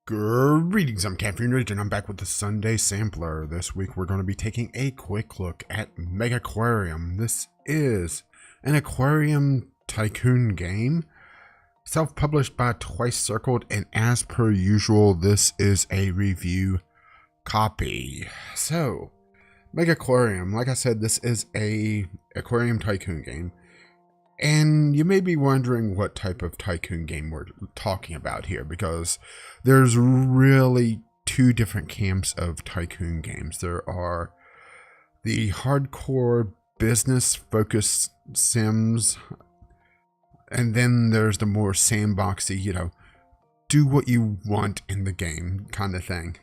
Greetings, I'm Caffeine Rage, and I'm back with the Sunday Sampler. This week we're going to be taking a quick look at Megaquarium. This is an Aquarium Tycoon game, self-published by Twice Circled, and as per usual, this is a review copy. So, Megaquarium, like I said, this is a Aquarium Tycoon game. And you may be wondering what type of tycoon game we're talking about here, because there's really two different camps of tycoon games. There are the hardcore business-focused sims, and then there's the more sandboxy, do what you want in the game kind of thing.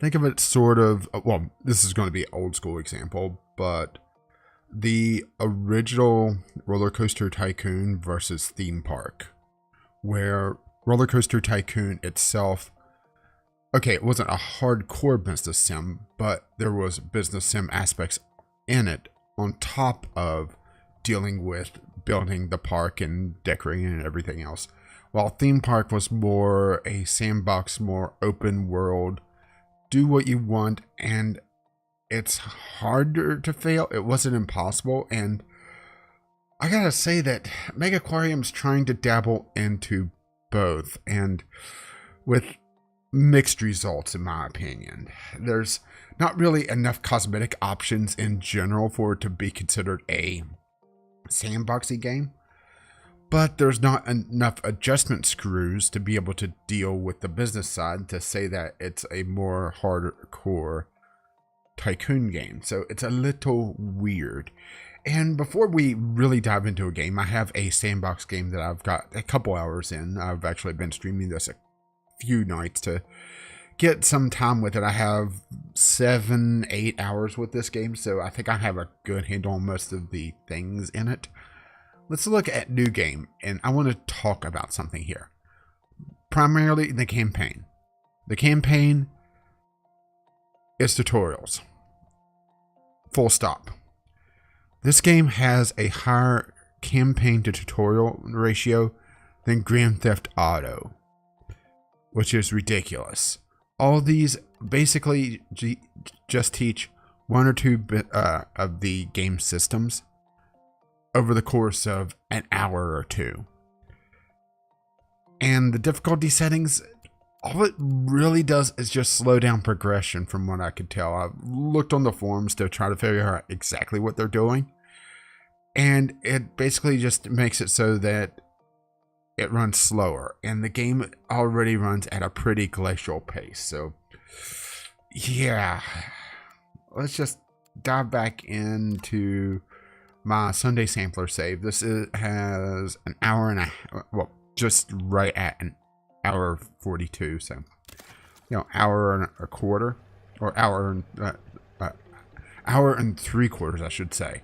Think of it sort of, well, this is going to be an old school example, but the original Roller Coaster Tycoon versus Theme Park, where Roller Coaster Tycoon itself, okay, it wasn't a hardcore business sim, but there was business sim aspects in it on top of dealing with building the park and decorating and everything else. While Theme Park was more a sandbox, more open world, do what you want, and it's harder to fail. It wasn't impossible, and I gotta say that Megaquarium's trying to dabble into both, and with mixed results in my opinion. There's not really enough cosmetic options in general for it to be considered a sandboxy game, but there's not enough adjustment screws to be able to deal with the business side to say that it's a more hardcore tycoon game. So it's a little weird. And before we really dive into a game, I have a sandbox game that I've got a couple hours in. I've actually been streaming this a few nights to get some time with it. I have 7-8 hours with this game, so I think I have a good handle on most of the things in it. Let's look at new game, and I want to talk about something here. Primarily the campaign. The campaign is tutorials. Full stop. This game has a higher campaign to tutorial ratio than Grand Theft Auto, which is ridiculous. All these basically just teach one or two of the game systems over the course of an hour or two. And the difficulty settings, all it really does is just slow down progression from what I could tell. I've looked on the forums to try to figure out exactly what they're doing. And it basically just makes it so that it runs slower. And the game already runs at a pretty glacial pace. So, yeah. Let's just dive back into my Sunday Sampler save. This has an hour and a, well, just right at an hour 42, so hour and a quarter, or hour and 3/4, I should say.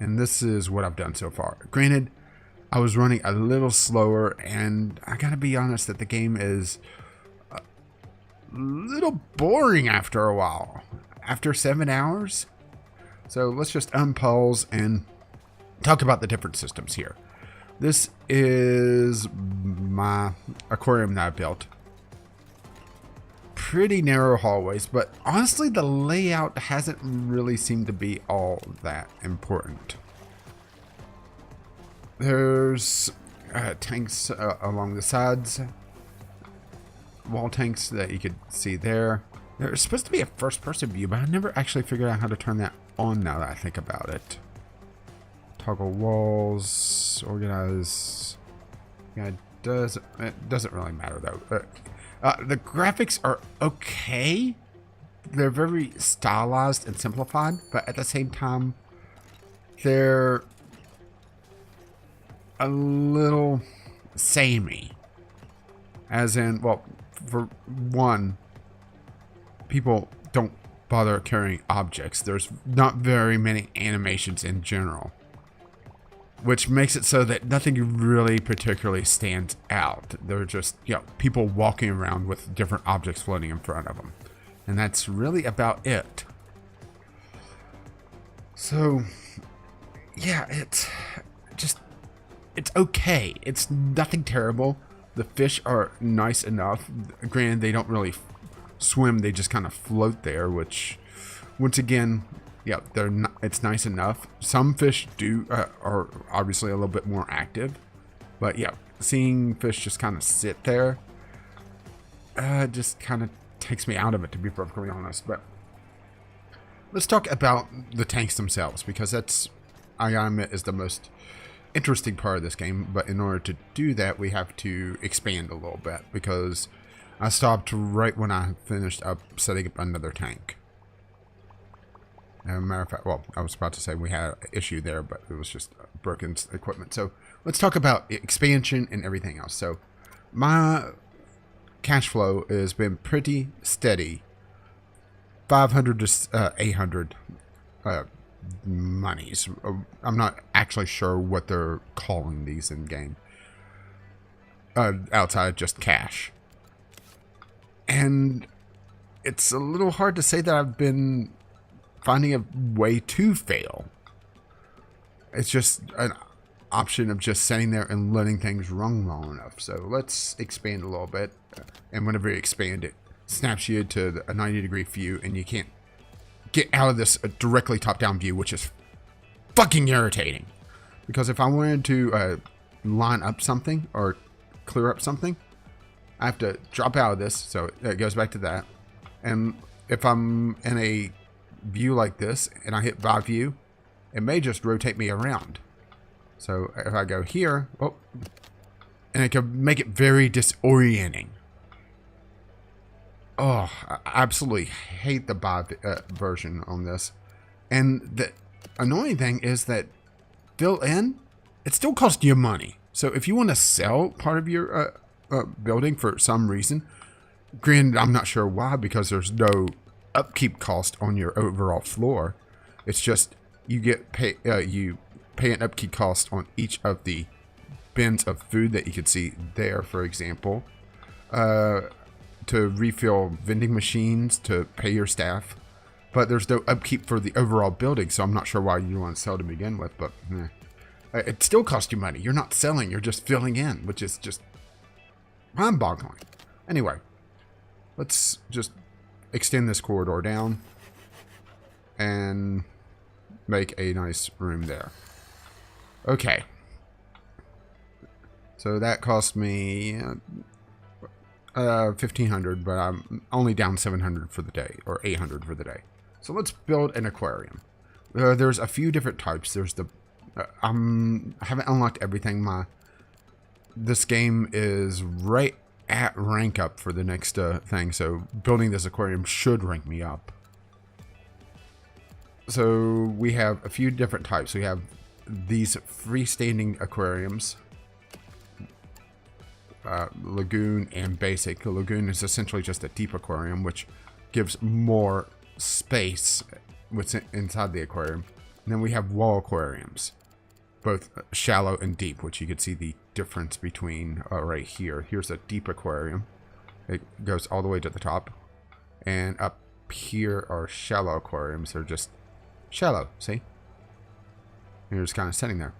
And this is what I've done so far. Granted, I was running a little slower, and I gotta be honest that the game is a little boring after a while, after 7 hours. So let's just unpause and talk about the different systems here. This is my aquarium that I built. Pretty narrow hallways, but honestly the layout hasn't really seemed to be all that important. There's tanks along the sides, wall tanks that you could see there. There's supposed to be a first-person view, but I never actually figured out how to turn that on now that I think about it. Toggle walls, organize. Yeah, it doesn't really matter though. The graphics are okay. They're very stylized and simplified, but at the same time, they're a little samey. As in, well, for one, people don't bother carrying objects. There's not very many animations in general, which makes it so that nothing really particularly stands out. They're just, people walking around with different objects floating in front of them. And that's really about it. So, yeah, it's okay. It's nothing terrible. The fish are nice enough. Granted, they don't really swim. They just kind of float there, which, once again, yeah, they're not, it's nice enough. Some fish are obviously a little bit more active. But yeah, seeing fish just kind of sit there just kind of takes me out of it, to be perfectly honest. But let's talk about the tanks themselves, because that's, I gotta admit, is the most interesting part of this game. But in order to do that, we have to expand a little bit, because I stopped right when I finished up setting up another tank. As a matter of fact, well, I was about to say we had an issue there, but it was just broken equipment. So let's talk about expansion and everything else. So my cash flow has been pretty steady, 500 to 800 monies. I'm not actually sure what they're calling these in game, outside just cash. And it's a little hard to say that I've been finding a way to fail. It's just an option of just sitting there and letting things run long enough. So let's expand a little bit. And whenever you expand, it snaps you to a 90-degree view, and you can't get out of this directly top-down view, which is fucking irritating. Because if I wanted to line up something or clear up something, I have to drop out of this, so it goes back to that. And if I'm in a view like this and I hit by view, it may just rotate me around. So if I go here, oh, and it can make it very disorienting. Oh, I absolutely hate the buy version on this. And the annoying thing is that fill in, it still costs you money. So if you want to sell part of your building for some reason, granted, I'm not sure why, because there's no upkeep cost on your overall floor. It's just you pay an upkeep cost on each of the bins of food that you can see there, for example, to refill vending machines, to pay your staff. But there's no upkeep for the overall building, so I'm not sure why you want to sell to begin with. But it still costs you money. You're not selling, you're just filling in, which is just mind-boggling. Anyway, let's just extend this corridor down and make a nice room there. Okay. So that cost me 1,500, but I'm only down 700 for the day, or 800 for the day. So let's build an aquarium. There's a few different types. There's the I haven't unlocked everything. This game is right at rank up for the next thing, so building this aquarium should rank me up. So we have a few different types. We have these freestanding aquariums, lagoon and basic. The lagoon is essentially just a deep aquarium, which gives more space inside the aquarium. And then we have wall aquariums, both shallow and deep, which you can see the difference between right here. Here's a deep aquarium. It goes all the way to the top. And up here are shallow aquariums. They're just shallow, see? You're just kind of sitting there.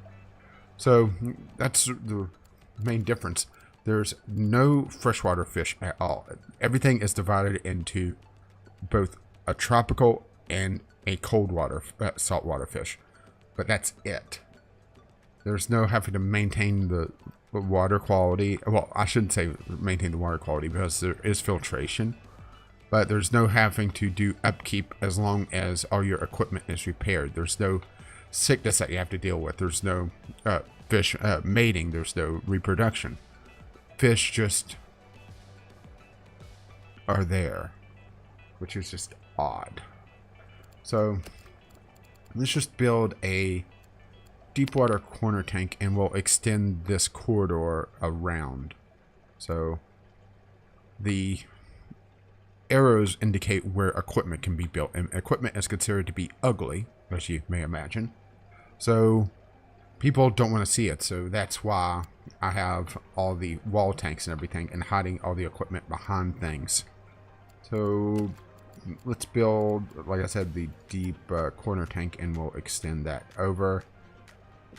So that's the main difference. There's no freshwater fish at all. Everything is divided into both a tropical and a cold water saltwater fish, but that's it. There's no having to maintain the water quality. Well, I shouldn't say maintain the water quality, because there is filtration, but there's no having to do upkeep as long as all your equipment is repaired. There's no sickness that you have to deal with. There's no fish mating. There's no reproduction. Fish just are there, which is just odd. So let's just build a deep water corner tank, and we'll extend this corridor around. So the arrows indicate where equipment can be built, and equipment is considered to be ugly, as you may imagine. So people don't want to see it, so that's why I have all the wall tanks and everything, and hiding all the equipment behind things. So let's build, like I said, the deep corner tank, and we'll extend that over.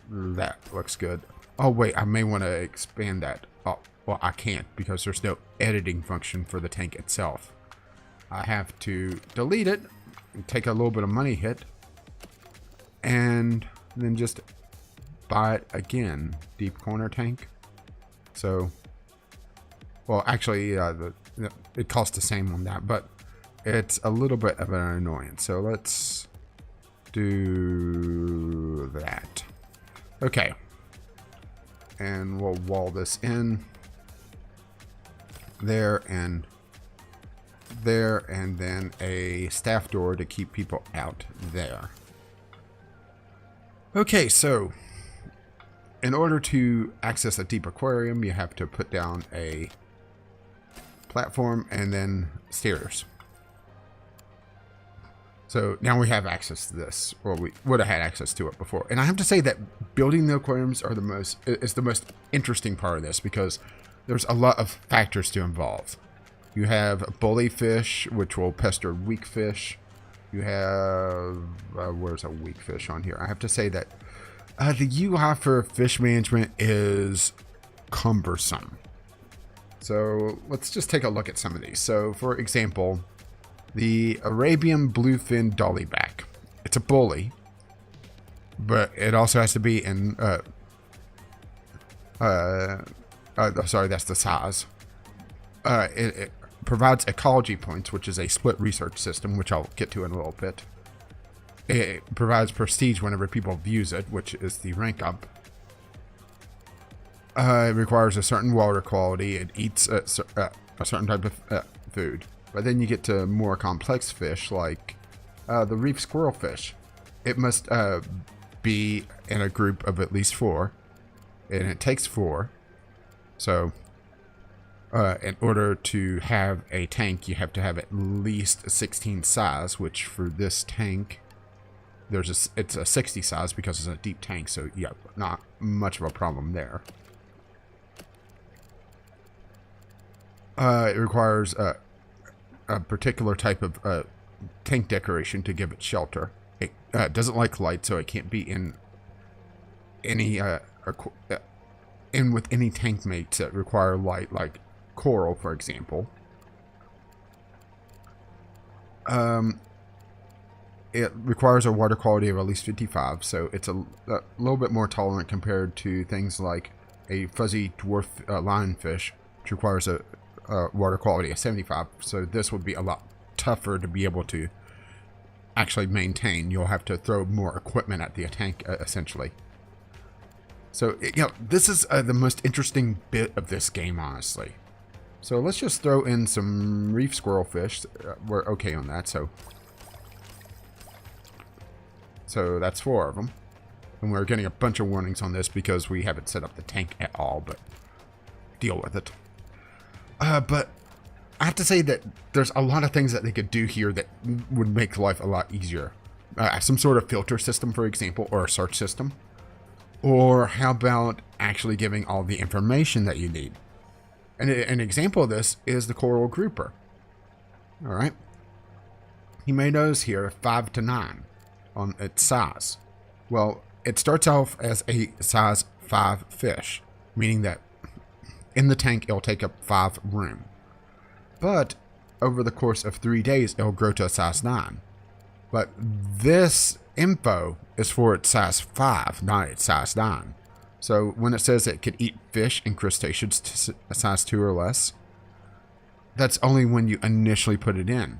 That looks good. Oh wait, I may want to expand that. Oh, well, I can't because there's no editing function for the tank itself. I have to delete it, and take a little bit of money hit, and then just buy it again. Deep corner tank. So, well, actually, it costs the same on that, but it's a little bit of an annoyance. So let's do that. Okay. And we'll wall this in. There and there, and then a staff door to keep people out there. Okay, so in order to access a deep aquarium, you have to put down a platform and then stairs. So now we have access to this, or we would have had access to it before. And I have to say that building the aquariums is the most interesting part of this, because there's a lot of factors to involve. You have bully fish, which will pester weak fish. You have, where's a weak fish on here? I have to say that the UI for fish management is cumbersome. So let's just take a look at some of these. So for example, the Arabian bluefin dollyback. It's a bully, but it also has to be in, sorry, that's the size. It provides ecology points, which is a split research system, which I'll get to in a little bit. It provides prestige whenever people views it, which is the rank up. It requires a certain water quality. It eats a certain type of food. But then you get to more complex fish, like the reef squirrelfish. It must be in a group of at least 4, and it takes 4. So in order to have a tank, you have to have at least a 16 size, which for this tank, it's a 60 size because it's a deep tank. So yeah, not much of a problem there. It requires a particular type of tank decoration to give it shelter. It doesn't like light, so it can't be in any with any tank mates that require light, like coral, for example. It requires a water quality of at least 55, so it's a little bit more tolerant compared to things like a fuzzy dwarf lionfish, which requires a water quality of 75. So this would be a lot tougher to be able to actually maintain. You'll have to throw more equipment at the tank, essentially. So, this is the most interesting bit of this game, honestly. So let's just throw in some reef squirrelfish. We're okay on that, so that's 4 of them. And we're getting a bunch of warnings on this because we haven't set up the tank at all, but deal with it. But I have to say that there's a lot of things that they could do here that would make life a lot easier. Some sort of filter system, for example, or a search system. Or how about actually giving all the information that you need? And an example of this is the coral grouper. All right. You may notice here 5 to 9 on its size. Well, it starts off as a size 5 fish, meaning that in the tank it'll take up 5 room. But over the course of 3 days, it'll grow to a size 9. But this info is for its size 5, not its size 9. So when it says it could eat fish and crustaceans to a size 2 or less, that's only when you initially put it in.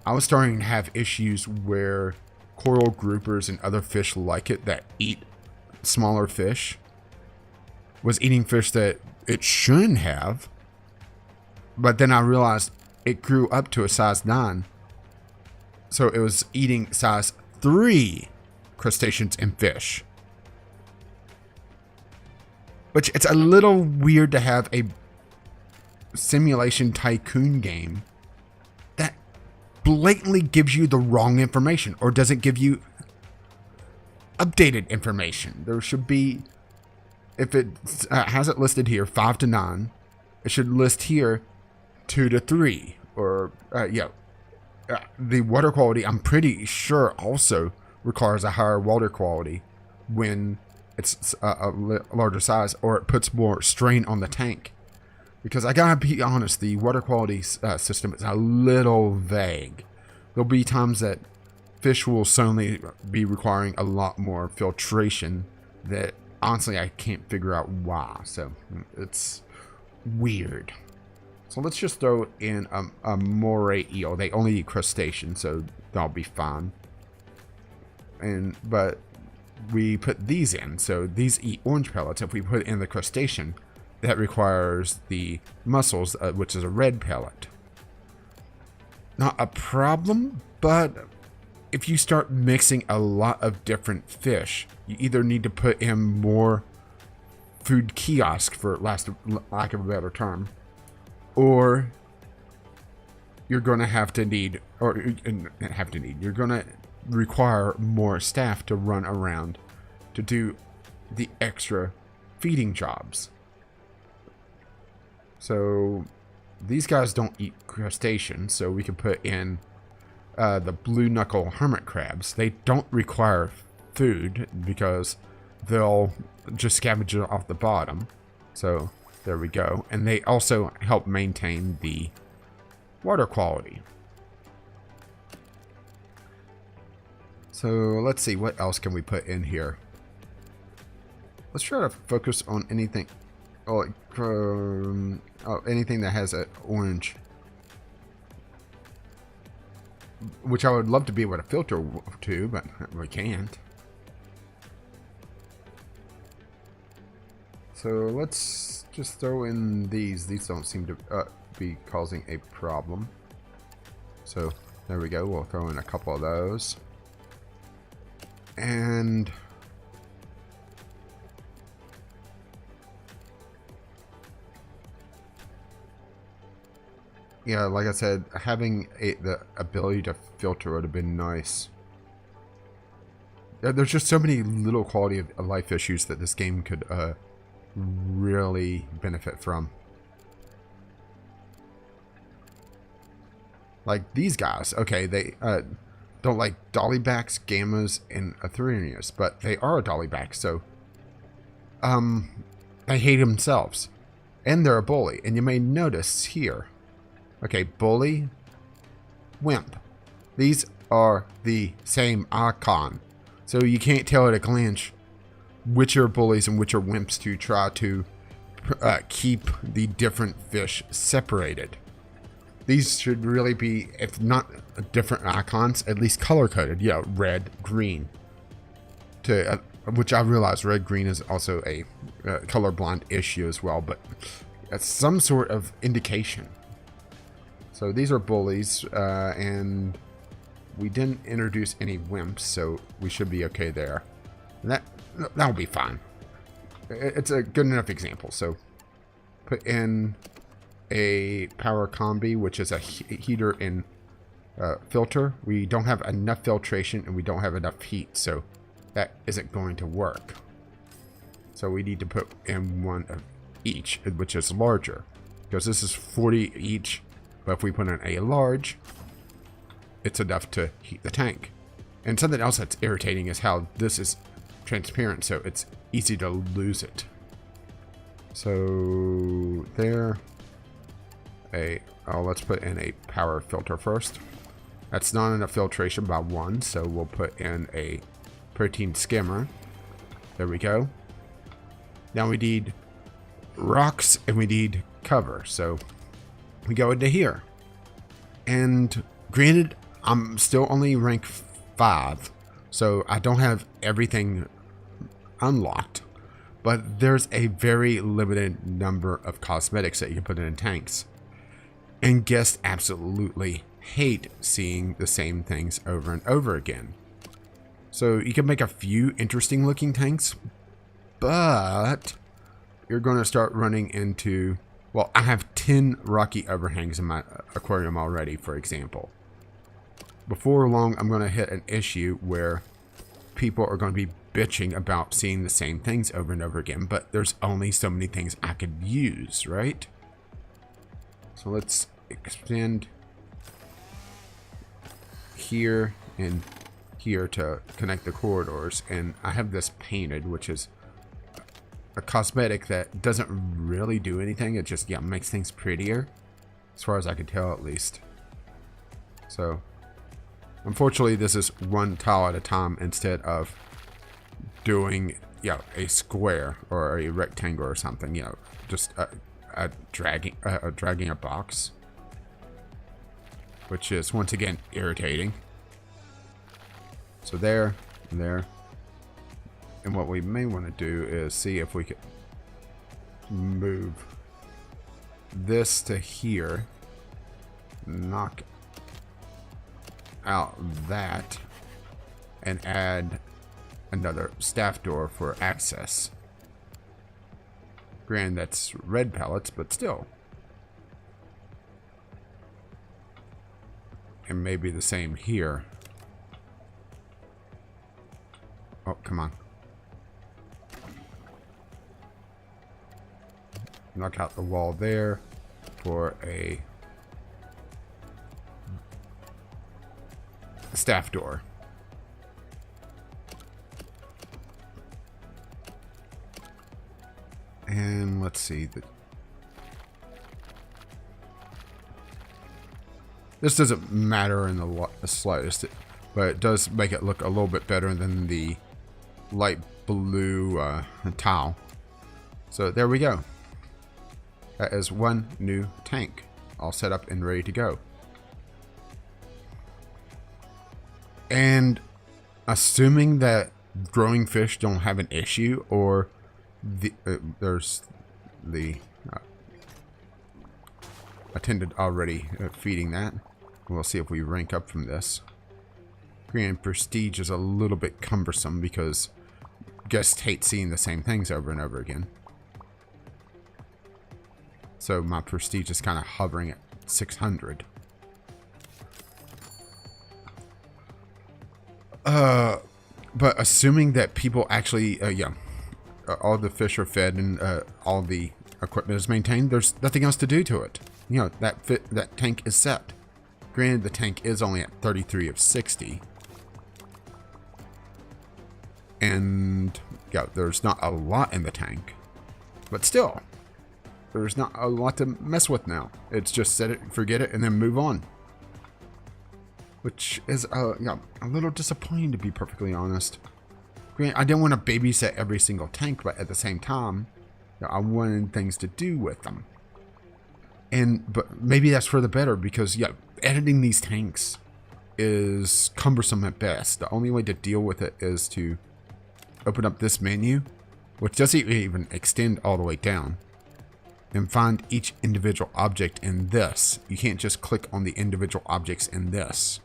I was starting to have issues where coral groupers and other fish like it that eat smaller fish was eating fish that it shouldn't have. But then I realized it grew up to a size 9. So it was eating size 3 crustaceans and fish. Which it's a little weird to have a simulation tycoon game that blatantly gives you the wrong information or doesn't give you updated information. There should be, if it has it listed here 5 to 9, it should list here 2 to 3 or the water quality, I'm pretty sure, also requires a higher water quality when it's a larger size, or it puts more strain on the tank. Because I gotta be honest, the water quality system is a little vague. There'll be times that fish will suddenly be requiring a lot more filtration that honestly I can't figure out why. So it's weird. So let's just throw in a moray eel. They only eat crustacean, so that'll be fine. But we put these in, so these eat orange pellets. If we put in the crustacean, that requires the mussels, which is a red pellet. Not a problem, but if you start mixing a lot of different fish, you either need to put in more food kiosk, for lack of a better term, or you're going to you're going to require more staff to run around to do the extra feeding jobs. So these guys don't eat crustaceans, so we can put in the blue knuckle hermit crabs. They don't require food because they'll just scavenge it off the bottom. So there we go. And they also help maintain the water quality. So let's see, what else can we put in here? Let's try to focus on anything. Anything that has an orange, which I would love to be able to filter to, but we can't. So let's just throw in these. These don't seem to be causing a problem. So there we go. We'll throw in a couple of those. And yeah, like I said, having the ability to filter would have been nice. There's just so many little quality of life issues that this game could really benefit from. Like these guys, okay, they don't like dollybacks, gammas, and Atherians, but they are a dollyback, so they hate themselves. And they're a bully. And you may notice here, okay, bully, wimp. These are the same icon. So you can't tell at a glance which are bullies and which are wimps to try to keep the different fish separated. These should really be, if not different icons, at least color-coded. Yeah, red, green. Which I realize red, green is also a colorblind issue as well, but it's some sort of indication. So these are bullies, and we didn't introduce any wimps, so we should be okay there. And that'll be fine. It's a good enough example. So put in a power combi, which is a heater and filter. We don't have enough filtration and we don't have enough heat, so that isn't going to work. So we need to put in one of each, which is larger, because this is 40 each. But if we put in a large, it's enough to heat the tank. And something else that's irritating is how this is transparent, so it's easy to lose it. So there. Let's put in a power filter first. That's not enough filtration by 1, so we'll put in a protein skimmer. There we go. Now we need rocks and we need cover, so we go into here. And granted, I'm still only rank 5, so I don't have everything unlocked, but there's a very limited number of cosmetics that you can put in tanks. And guests absolutely hate seeing the same things over and over again. So you can make a few interesting looking tanks, but you're going to start running into, well, I have 10 rocky overhangs in my aquarium already, for example. Before long, I'm going to hit an issue where people are going to be bitching about seeing the same things over and over again, but there's only so many things I could use, right? So let's extend here and here to connect the corridors. And I have this painted, which is a cosmetic that doesn't really do anything. It just, yeah, makes things prettier, as far as I can tell at least. So unfortunately this is one tile at a time instead of doing, you know, a square or a rectangle or something, you know, just dragging a box, which is once again irritating. So there, there. And what we may want to do is see if we could move this to here, knock out that, and add another staff door for access. Granted, that's red pellets, but still. And maybe the same here. Oh, come on. Knock out the wall there for a staff door. And let's see. This doesn't matter in the slightest, but it does make it look a little bit better than the light blue tile. So there we go. That is one new tank, all set up and ready to go. And assuming that growing fish don't have an issue, or there's the attendant already feeding that. We'll see if we rank up from this. Granted, prestige is a little bit cumbersome because guests hate seeing the same things over and over again. So my prestige is kind of hovering at 600. But assuming that people actually, all the fish are fed and all the equipment is maintained, there's nothing else to do to it. You know, that tank is set. Granted, the tank is only at 33 of 60. And, yeah, there's not a lot in the tank. But still, there's not a lot to mess with now. It's just set it, forget it, and then move on. Which is, a little disappointing, to be perfectly honest. Granted, I didn't want to babysit every single tank, but at the same time, I wanted things to do with them. But maybe that's for the better, because, editing these tanks is cumbersome at best. The only way to deal with it is to open up this menu, which doesn't even extend all the way down, and find each individual object in this. You can't just click on the individual objects in this.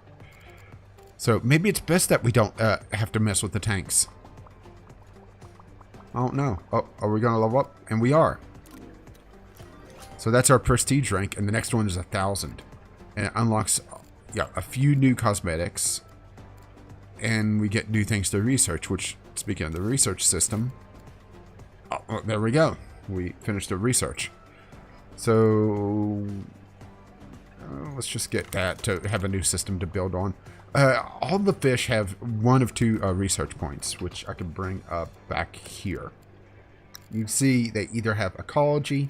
So maybe it's best that we don't have to mess with the tanks. I don't know. Oh, are we going to level up? And we are. So that's our prestige rank, and the next one is 1,000. And it unlocks a few new cosmetics. And we get new things to research, which, speaking of the research system, oh, there we go. We finished the research. So let's just get that to have a new system to build on. All the fish have one of two research points, which I can bring up back here. You see they either have ecology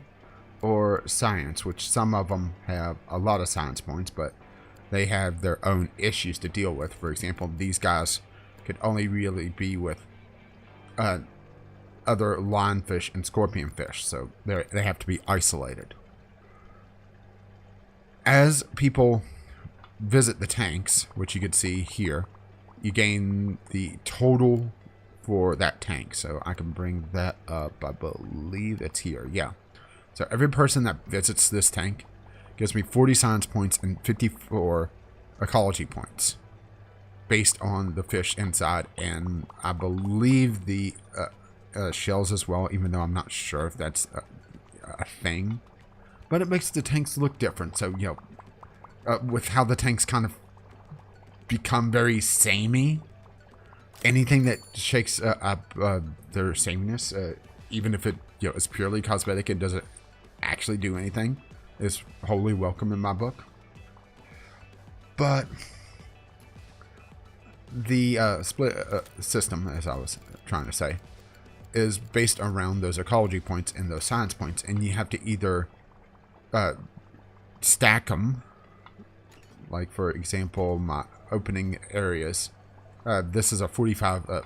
or science, which some of them have a lot of science points, but they have their own issues to deal with. For example, these guys could only really be with other lionfish and scorpionfish, so they have to be isolated. As people visit the tanks, which you can see here, you gain the total for that tank. So I can bring that up. I believe it's here. Yeah. So every person that visits this tank gives me 40 science points and 54 ecology points based on the fish inside, and I believe the shells as well, even though I'm not sure if that's a thing. But it makes the tanks look different. So, with how the tanks kind of become very samey, anything that shakes up their sameness, even if it is purely cosmetic and doesn't actually do anything, is wholly welcome in my book. But the split system, as I was trying to say, is based around those ecology points and those science points, and you have to either stack them. Like, for example, my opening areas. This is a 45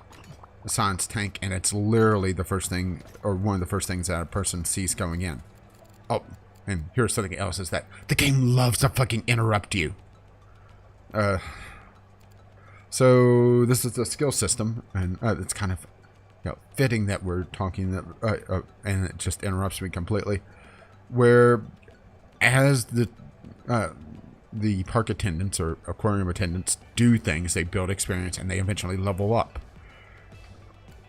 science tank, and it's literally the first thing, or one of the first things that a person sees going in. Oh, and here's something else, is that the game loves to fucking interrupt you. So this is the skill system, and it's kind of, you know, fitting that we're talking that, and it just interrupts me completely. Where as the park attendants or aquarium attendants do things, they build experience and they eventually level up.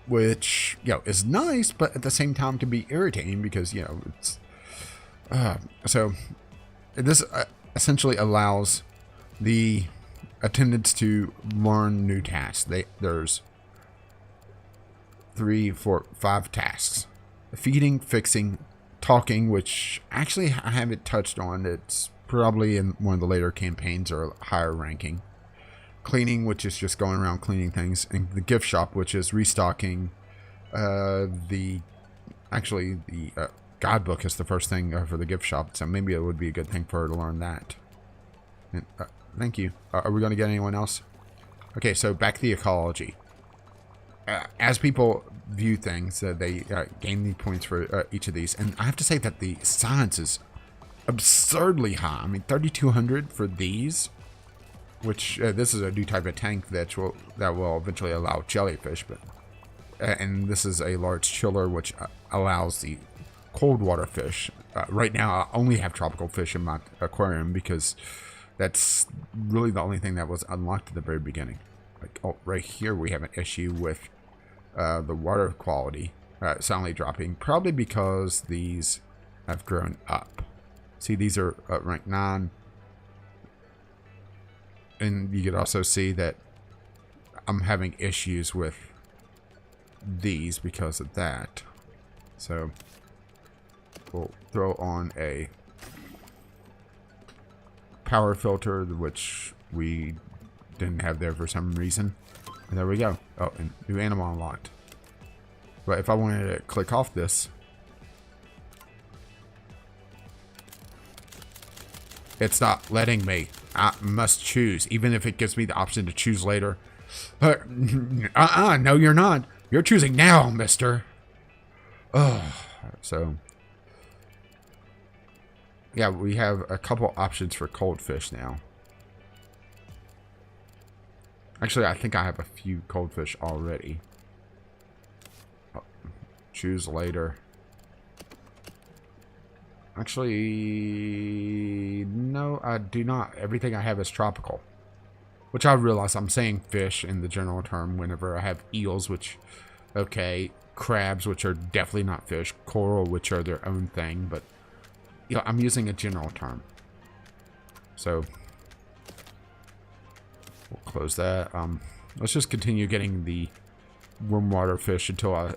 Which, you know, is nice, but at the same time can be irritating because, you know, it's... so this essentially allows the attendants to learn new tasks. There's 3, 4, 5 tasks. Feeding, fixing, talking, which actually I haven't touched on. It's probably in one of the later campaigns or higher ranking. Cleaning, which is just going around cleaning things. And the gift shop, which is restocking. The guidebook is the first thing for the gift shop, so maybe it would be a good thing for her to learn that. And, thank you. Are we going to get anyone else? Okay, so back to the ecology. As people view things, they gain the points for each of these. And I have to say that the science is absurdly high. I mean, 3,200 for these, which this is a new type of tank that will eventually allow jellyfish. But and this is a large chiller, which allows the cold water fish. Right now, I only have tropical fish in my aquarium because that's really the only thing that was unlocked at the very beginning. Like, oh, right here we have an issue with the water quality suddenly dropping, probably because these have grown up. See, these are rank 9. And you could also see that I'm having issues with these because of that. So we'll throw on a power filter, which we didn't have there for some reason. And there we go. Oh, and new animal unlocked. But if I wanted to click off this, it's not letting me. I must choose, even if it gives me the option to choose later. No, you're not. You're choosing now, mister. Oh, so yeah, we have a couple options for cold fish now. Actually, I think I have a few cold fish already. Oh, choose later. Actually, no, I do not. Everything I have is tropical. Which I realize I'm saying fish in the general term whenever I have eels, which, okay, crabs, which are definitely not fish, coral, which are their own thing, but, you know, I'm using a general term. So, we'll close that. Let's just continue getting the warm water fish until I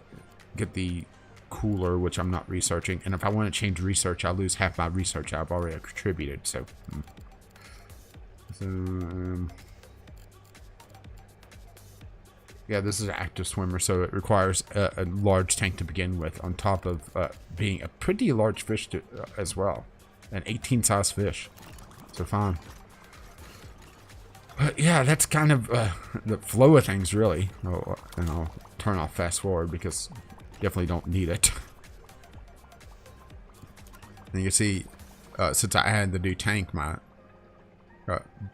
get the cooler, which I'm not researching. And if I want to change research, I'll lose half my research I've already contributed. So, yeah, this is an active swimmer, so it requires a large tank to begin with, on top of being a pretty large fish as well. An 18 size fish. So fine. But yeah, that's kind of the flow of things, really. Oh, and I'll turn off fast forward because definitely don't need it. And you can see, since I added the new tank, my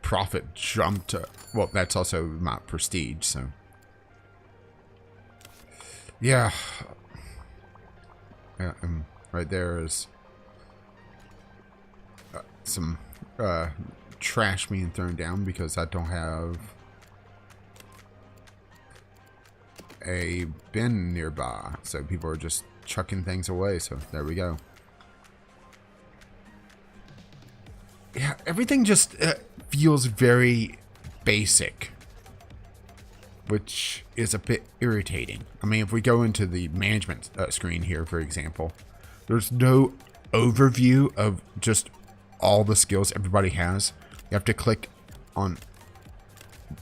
profit jumped. Well, that's also my prestige, so. Yeah. Yeah, and right there is some trash being thrown down because I don't have a bin nearby. So people are just chucking things away. So there we go. Yeah, everything just feels very basic, which is a bit irritating. I mean, if we go into the management screen here, for example, there's no overview of just all the skills everybody has. You have to click on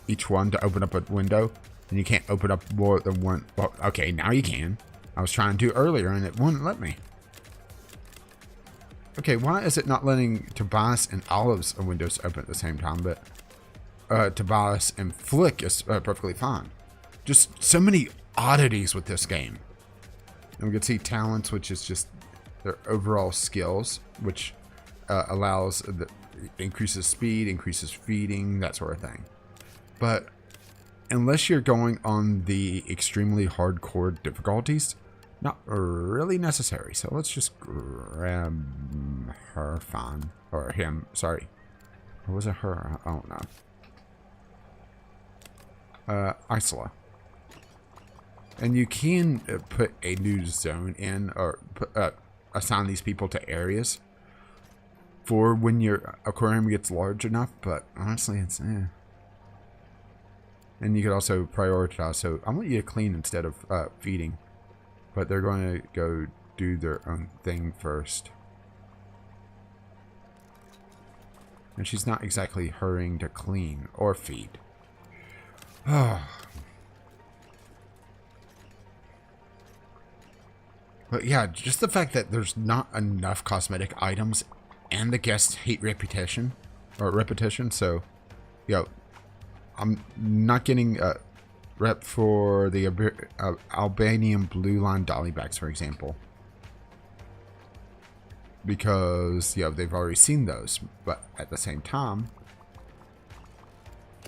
each one to open up a window, and you can't open up more than one. Well, okay, now you can. I was trying to earlier and it wouldn't let me. Okay, why is it not letting Tobias and Olive's windows open at the same time, but Tobias and Flick is perfectly fine. Just so many oddities with this game. And we can see talents, which is just their overall skills, which allows increases speed, increases feeding, that sort of thing. But unless you're going on the extremely hardcore difficulties, not really necessary. So let's just grab her, fine, or him. Sorry, or was it her? I don't know. Isola. And you can put a new zone in, or assign these people to areas for when your aquarium gets large enough, but honestly, it's And you could also prioritize. So I want you to clean instead of feeding, but they're going to go do their own thing first. And she's not exactly hurrying to clean or feed. But yeah, just the fact that there's not enough cosmetic items and the guests hate repetition. So, I'm not getting rep for the Albanian blue line dolly bags, for example. Because, they've already seen those. But at the same time,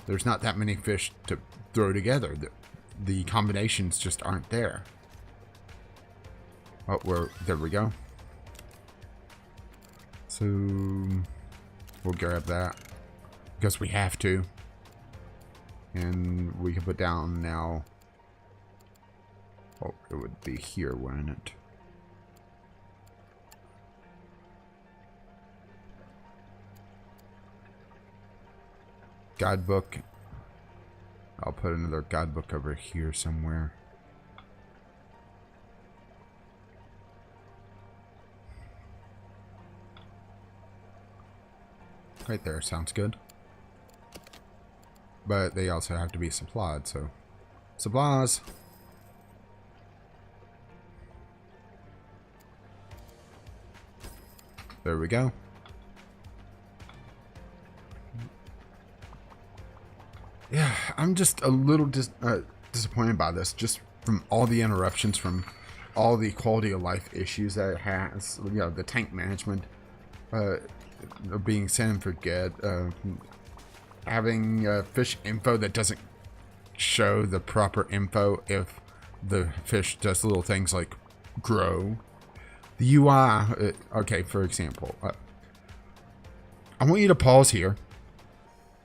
there's not that many fish to throw together. The combinations just aren't there. Oh, there we go. So, we'll grab that. Because we have to. And we can put down now. Oh, it would be here, wouldn't it? Guidebook. I'll put another guidebook over here somewhere. Right there, sounds good. But they also have to be supplied, so supplies. There we go. Yeah, I'm just a little disappointed by this, just from all the interruptions, from all the quality of life issues that it has. The tank management, being set and forget, having fish info that doesn't show the proper info if the fish does little things like grow. The UI, okay, for example, I want you to pause here.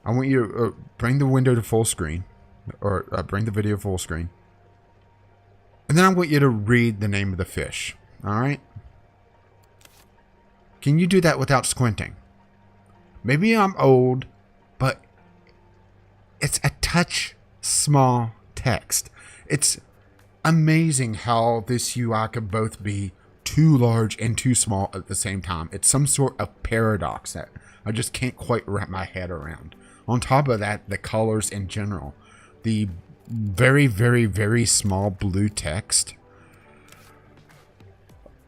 I want you to bring the window to full screen, or bring the video full screen. And then I want you to read the name of the fish, all right? Can you do that without squinting? Maybe I'm old, but it's a touch small text. It's amazing how this UI could both be too large and too small at the same time. It's some sort of paradox that I just can't quite wrap my head around. On top of that, the colors in general, the very, very, very small blue text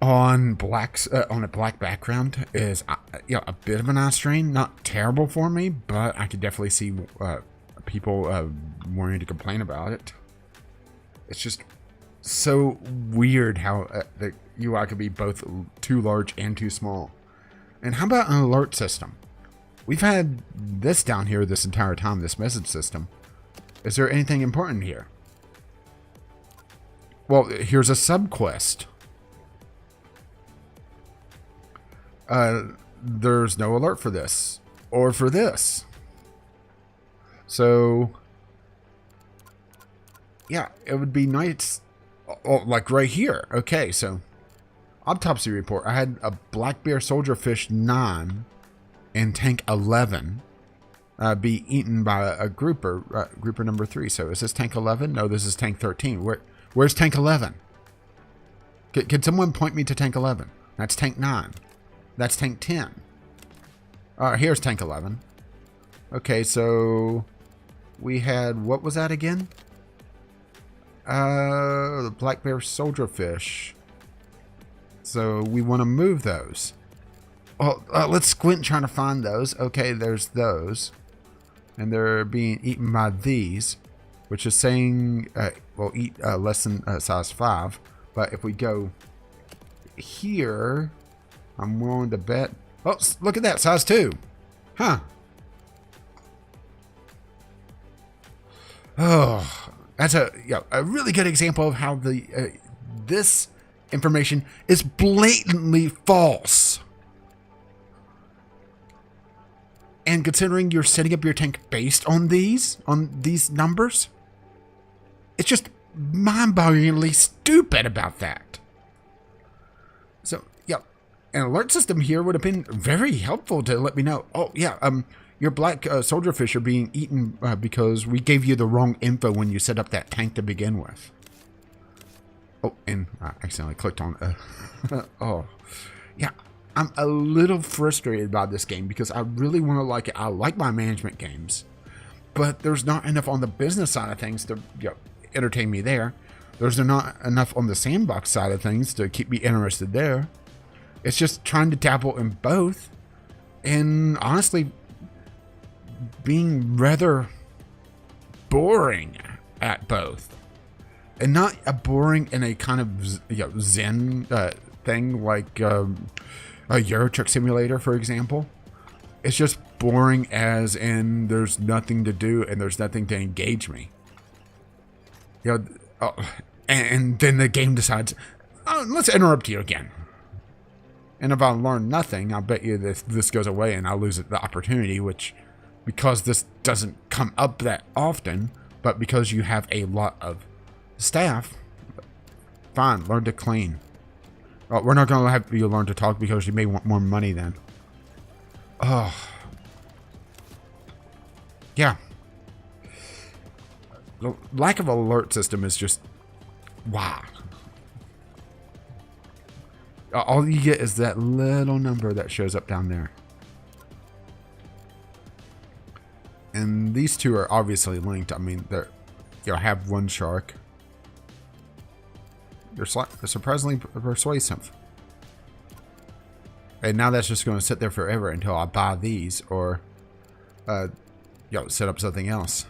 on a black background is a bit of an eye strain. Not terrible for me, but I could definitely see people wanting to complain about it. It's just so weird how the UI could be both too large and too small. And how about an alert system? We've had this down here this entire time, this message system. Is there anything important here? Well, here's a sub-quest. There's no alert for this. Or for this. So, yeah, it would be nice. Oh, like right here. Okay, so, autopsy report. I had a black bear soldierfish 9 and tank 11 be eaten by a grouper, grouper number 3. So is this tank 11? No, this is tank 13. Where's tank 11? Can someone point me to tank 11? That's tank 9. That's tank 10. Here's tank 11. Okay, so we had, what was that again? The black bear soldierfish. So we want to move those. Well, let's squint trying to find those. Okay, there's those. And they're being eaten by these, which is saying, well, eat less than size 5. But if we go here, I'm willing to bet. Oh, look at that, size 2. Huh. Oh, that's a really good example of how this information is blatantly false. And considering you're setting up your tank based on these numbers, it's just mind-bogglingly stupid about that. So, yeah, an alert system here would have been very helpful to let me know. Oh, yeah, your black soldierfish are being eaten because we gave you the wrong info when you set up that tank to begin with. Oh, and I accidentally clicked on... oh, yeah. I'm a little frustrated by this game because I really want to like it. I like my management games, but there's not enough on the business side of things to entertain me there. There's not enough on the sandbox side of things to keep me interested there. It's just trying to dabble in both, and honestly, being rather boring at both. And not a boring in a kind of zen thing like a Euro Truck Simulator, for example. It's just boring as in there's nothing to do and there's nothing to engage me. And then the game decides, oh, let's interrupt you again. And if I learn nothing, I bet you this goes away and I lose the opportunity, which, because this doesn't come up that often, but because you have a lot of staff, fine, learn to clean. We're not going to have you learn to talk because you may want more money then. Oh. Yeah. The lack of alert system is just... wow. All you get is that little number that shows up down there. And these two are obviously linked. I mean, they'll have one shark. They're surprisingly persuasive. And now that's just going to sit there forever until I buy these or set up something else.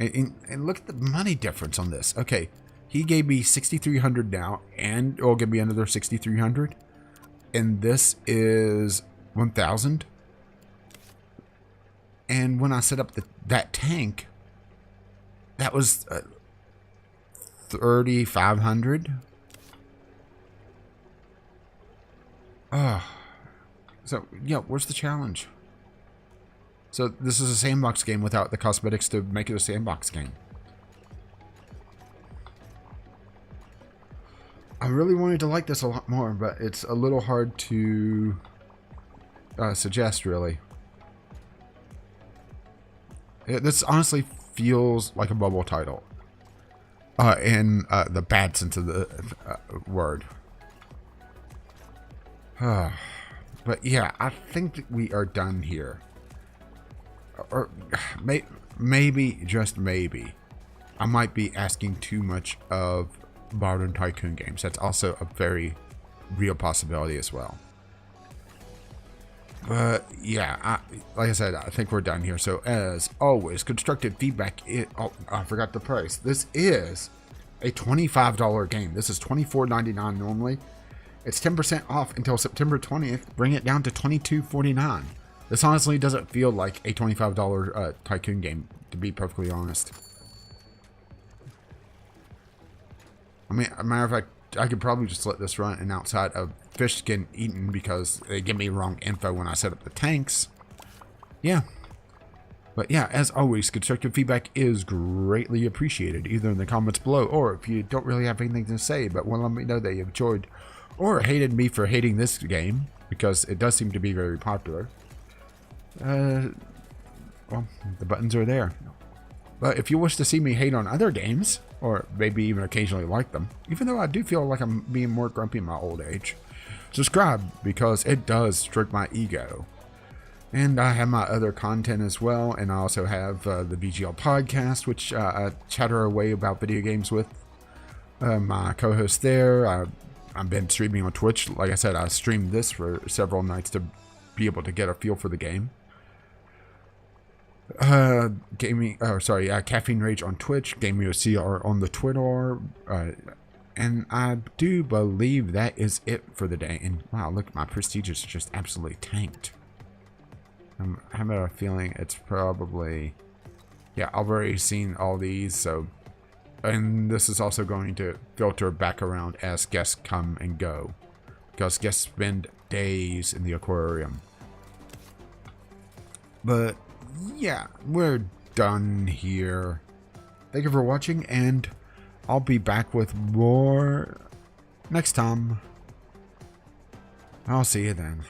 And look at the money difference on this. Okay, he gave me 6,300 now, and it'll give me another 6,300. And this is 1,000. And when I set up that tank, that was 3,500. So yeah, where's the challenge? So this is a sandbox game without the cosmetics to make it a sandbox game. I really wanted to like this a lot more, but it's a little hard to suggest, really. This honestly feels like a bubble title. In the bad sense of the word. But yeah, I think that we are done here. Or maybe, just maybe, I might be asking too much of modern tycoon games. That's also a very real possibility as well. But yeah, like I said, I think we're done here. So as always, constructive feedback. Oh, I forgot the price. This is a $25 game. This is $24.99 normally. It's 10% off until September 20th. Bring it down to $22.49. This honestly doesn't feel like a $25 tycoon game, to be perfectly honest. I mean, as a matter of fact, I could probably just let this run and outside of fish getting eaten because they give me wrong info when I set up the tanks. Yeah. But yeah, as always, constructive feedback is greatly appreciated, either in the comments below, or if you don't really have anything to say, but want to let me know that you enjoyed or hated me for hating this game, because it does seem to be very popular. Well, the buttons are there. But if you wish to see me hate on other games, or maybe even occasionally like them, even though I do feel like I'm being more grumpy in my old age, subscribe, because it does stroke my ego. And I have my other content as well, and I also have the VGL podcast, which I chatter away about video games with my co-host there. I've been streaming on Twitch. Like I said, I streamed this for several nights to be able to get a feel for the game. Caffeine Rage on Twitch, Gaming OCR on the Twitter, and I do believe that is it for the day. And wow, look, my prestige is just absolutely tanked. I'm having a feeling it's probably, yeah, I've already seen all these, so, and this is also going to filter back around as guests come and go, because guests spend days in the aquarium. But yeah, we're done here. Thank you for watching, and I'll be back with more next time. I'll see you then.